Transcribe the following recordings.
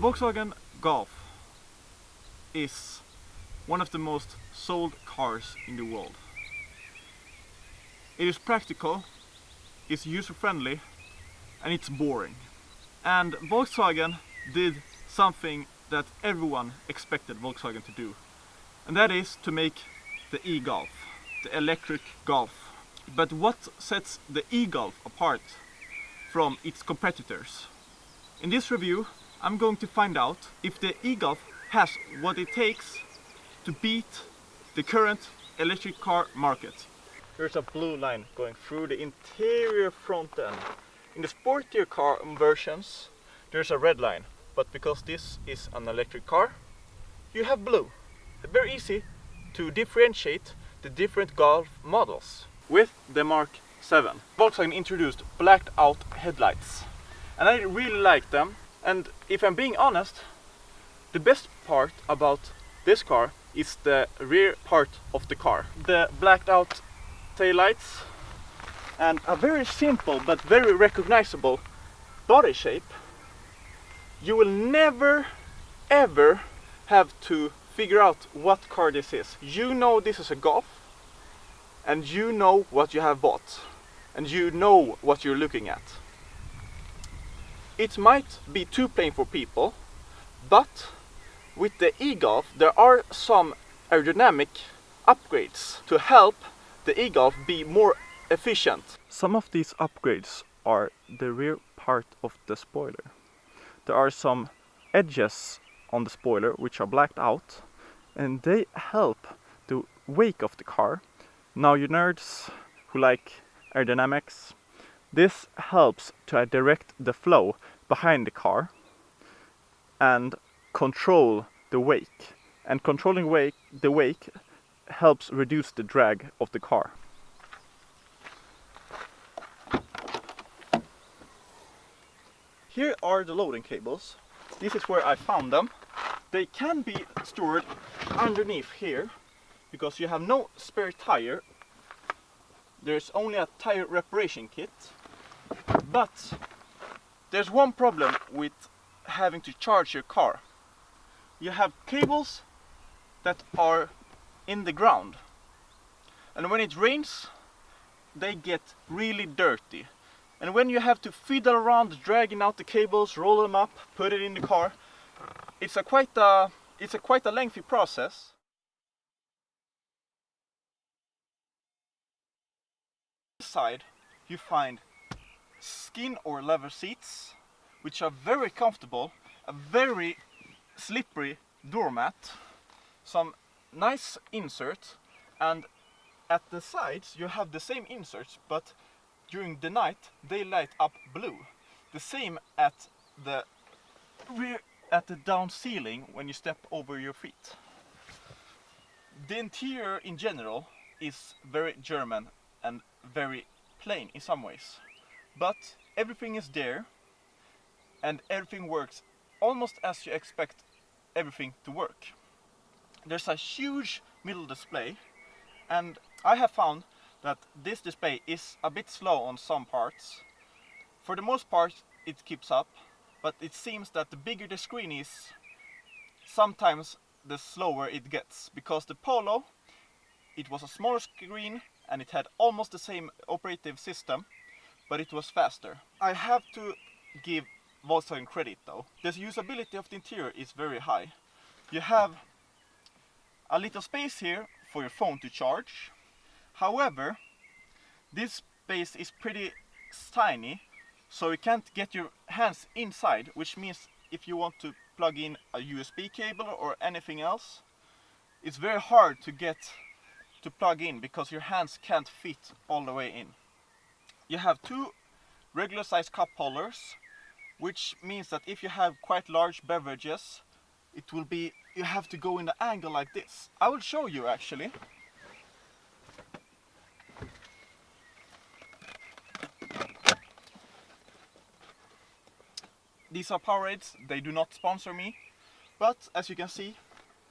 Volkswagen Golf is one of the most sold cars in the world. It is practical, it's user-friendly, and it's boring. And Volkswagen did something that everyone expected Volkswagen to do, and that is to make the e-Golf, the electric Golf. But what sets the e-Golf apart from its competitors? In this review, I'm going to find out if the e-Golf has what it takes to beat the current electric car market. There's a blue line going through the interior front end. In the sportier car versions, there's a red line, but because this is an electric car, you have blue. Very easy to differentiate the different Golf models. With the Mark 7, Volkswagen introduced blacked out headlights, and I really like them. And if I'm being honest, the best part about this car is the rear part of the car. The blacked out taillights and a very simple but very recognizable body shape. You will never ever have to figure out what car this is. You know this is a Golf, and you know what you have bought, and you know what you're looking at. It might be too plain for people, but with the e-Golf there are some aerodynamic upgrades to help the e-Golf be more efficient. Some of these upgrades are the rear part of the spoiler. There are some edges on the spoiler which are blacked out, and they help the wake of the car. Now, you nerds who like aerodynamics, this helps to direct the flow behind the car and control the wake. And controlling the wake helps reduce the drag of the car. Here are the loading cables. This is where I found them. They can be stored underneath here because you have no spare tire. There's only a tire reparation kit. But there's one problem with having to charge your car. You have cables that are in the ground, and when it rains they get really dirty, and when you have to fiddle around dragging out the cables, roll them up, put it in the car, it's a quite a lengthy process. Side you find skin or leather seats, which are very comfortable, a very slippery doormat, some nice inserts, and at the sides you have the same inserts, but during the night they light up blue. The same at the rear, at the down ceiling when you step over your feet. The interior in general is very German and very plain in some ways, but everything is there and everything works almost as you expect everything to work. There's a huge middle display, and I have found that this display is a bit slow on some parts. For the most part it keeps up, but it seems that the bigger the screen is, sometimes the slower it gets, because the Polo, it was a smaller screen and it had almost the same operative system, but it was faster. I have to give Volkswagen credit though. The usability of the interior is very high. You have a little space here for your phone to charge. However, this space is pretty tiny, so you can't get your hands inside, which means if you want to plug in a USB cable or anything else, it's very hard to get to plug in because your hands can't fit all the way in. You have two regular size cup holders, which means that if you have quite large beverages, it will be, you have to go in the angle like this. I will show you actually. These are Powerades, they do not sponsor me, but as you can see,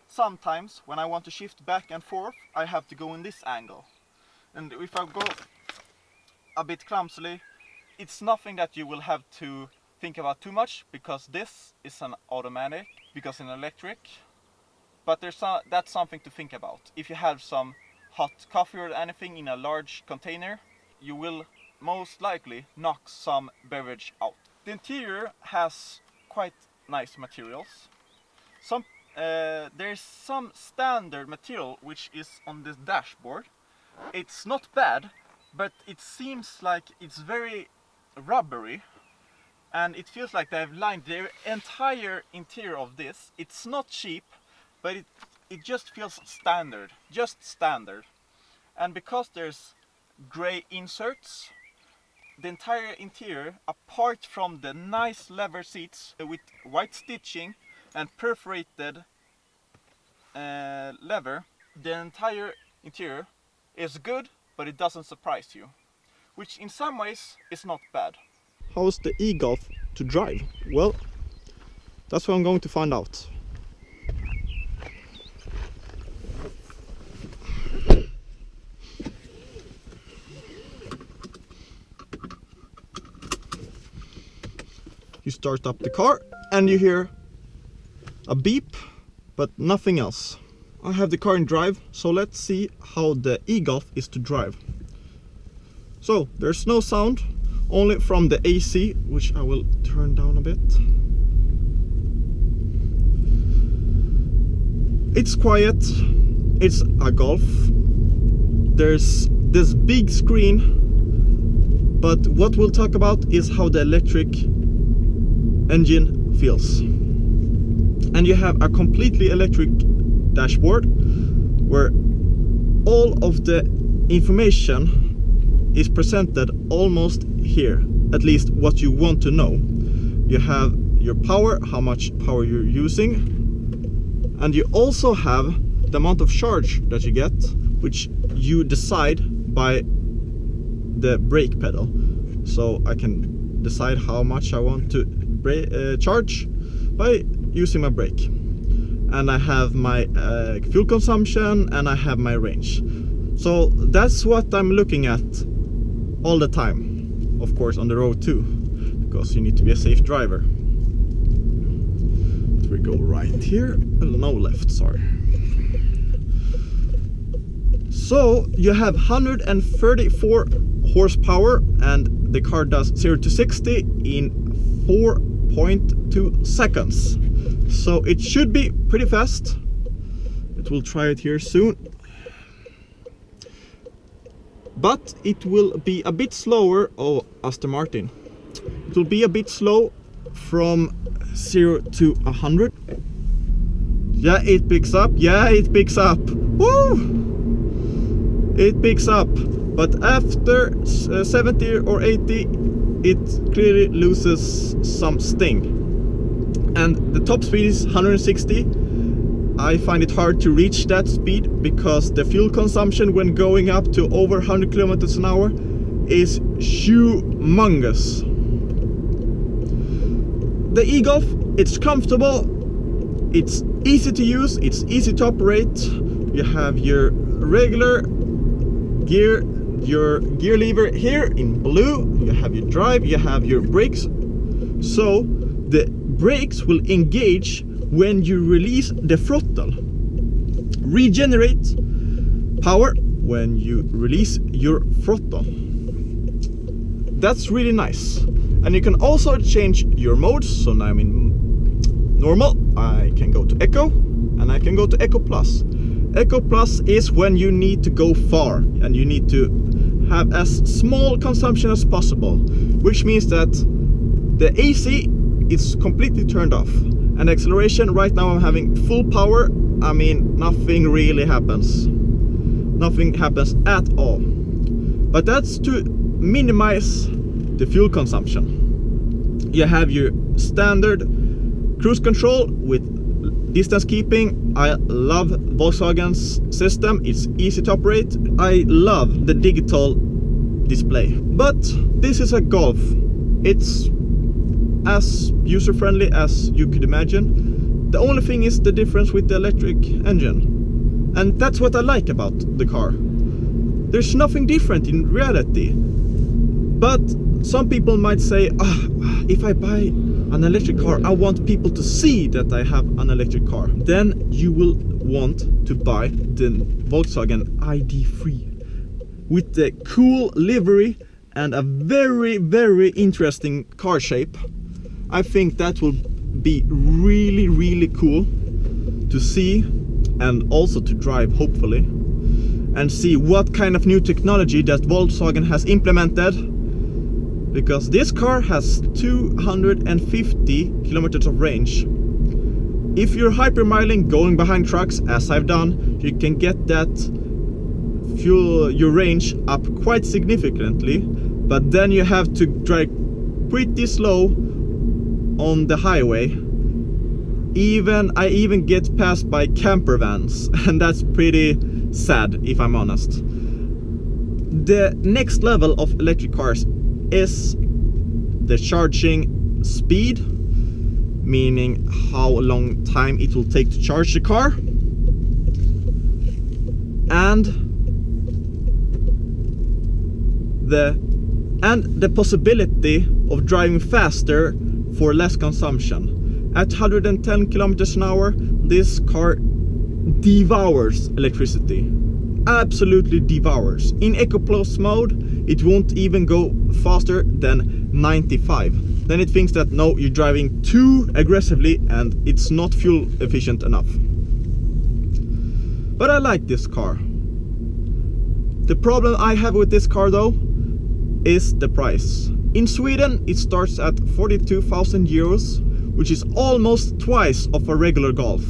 sometimes when I want to shift back and forth, I have to go in this angle. And if I go a bit clumsily, it's nothing that you will have to think about too much, because this is an automatic, because an electric. But that's something to think about. If you have some hot coffee or anything in a large container, you will most likely knock some beverage out. The interior has quite nice materials. There's some standard material which is on this dashboard. It's not bad, but it seems like it's very rubbery, and it feels like they've lined the entire interior of this. It's not cheap, but it just feels standard, just standard. And because there's gray inserts, the entire interior, apart from the nice leather seats with white stitching and perforated leather, the entire interior is good, but it doesn't surprise you, which in some ways is not bad. How's the e-Golf to drive? Well, that's what I'm going to find out. You start up the car and you hear a beep, but nothing else. I have the car in drive, so let's see how the e-Golf is to drive. So there's no sound, only from the AC, which I will turn down a bit. It's quiet, it's a Golf. There's this big screen, but what we'll talk about is how the electric engine feels. And you have a completely electric dashboard where all of the information is presented almost here, at least what you want to know. You have your power, how much power you're using, and you also have the amount of charge that you get, which you decide by the brake pedal. So I can decide how much I want to charge by using my brake. And I have my fuel consumption and I have my range. So that's what I'm looking at all the time, of course on the road too, because you need to be a safe driver. So we go right here, no left, sorry. So you have 134 horsepower and the car does 0 to 60 in 4.2 seconds. So it should be pretty fast. But we'll try it here soon. But it will be a bit slower. Oh, Aston Martin. It will be a bit slow from 0 to 100. Yeah, it picks up. Yeah, it picks up. Woo! It picks up. But after 70 or 80, it clearly loses some sting. And the top speed is 160. I find it hard to reach that speed because the fuel consumption when going up to over 100 kilometers an hour is humongous. The e-Golf, it's comfortable, it's easy to use, it's easy to operate. You have your regular gear, your gear lever here in blue, you have your drive, you have your brakes. So the brakes will engage when you release the throttle. Regenerate power when you release your throttle. That's really nice. And you can also change your modes. So now I'm in normal, I can go to Eco, and I can go to Eco Plus. Eco Plus is when you need to go far and you need to have as small consumption as possible, which means that the AC is completely turned off. And acceleration, right now I'm having full power. I mean, nothing really happens. Nothing happens at all. But that's to minimize the fuel consumption. You have your standard cruise control with distance keeping. I love Volkswagen's system. It's easy to operate. I love the digital display. But this is a Golf. It's as user-friendly as you could imagine. The only thing is the difference with the electric engine. And that's what I like about the car. There's nothing different in reality. But some people might say, if I buy an electric car, I want people to see that I have an electric car. Then you will want to buy the Volkswagen ID.3 with the cool livery and a very, very interesting car shape. I think that will be really, really cool to see and also to drive, hopefully, and see what kind of new technology that Volkswagen has implemented, because this car has 250 kilometers of range. If you're hypermiling, going behind trucks, as I've done, you can get that fuel your range up quite significantly, but then you have to drive pretty slow on the highway. I even get passed by camper vans, and that's pretty sad, if I'm honest. The next level of electric cars is the charging speed, meaning how long time it will take to charge the car, and the possibility of driving faster for less consumption. At 110 kilometers an hour, this car devours electricity. Absolutely devours. In Eco Plus mode, it won't even go faster than 95. Then it thinks that no, you're driving too aggressively and it's not fuel efficient enough. But I like this car. The problem I have with this car though is the price. In Sweden it starts at 42,000 euros, which is almost twice of a regular Golf.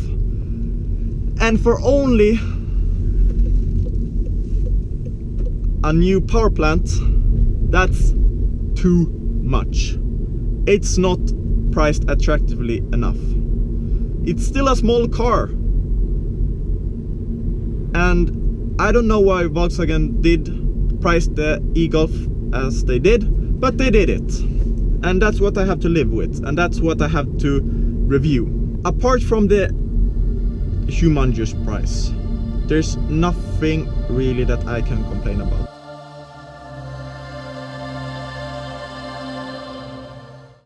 And for only a new power plant, that's too much. It's not priced attractively enough. It's still a small car. And I don't know why Volkswagen did price the e-Golf as they did, but they did it. And that's what I have to live with, and that's what I have to review. Apart from the humongous price, there's nothing really that I can complain about.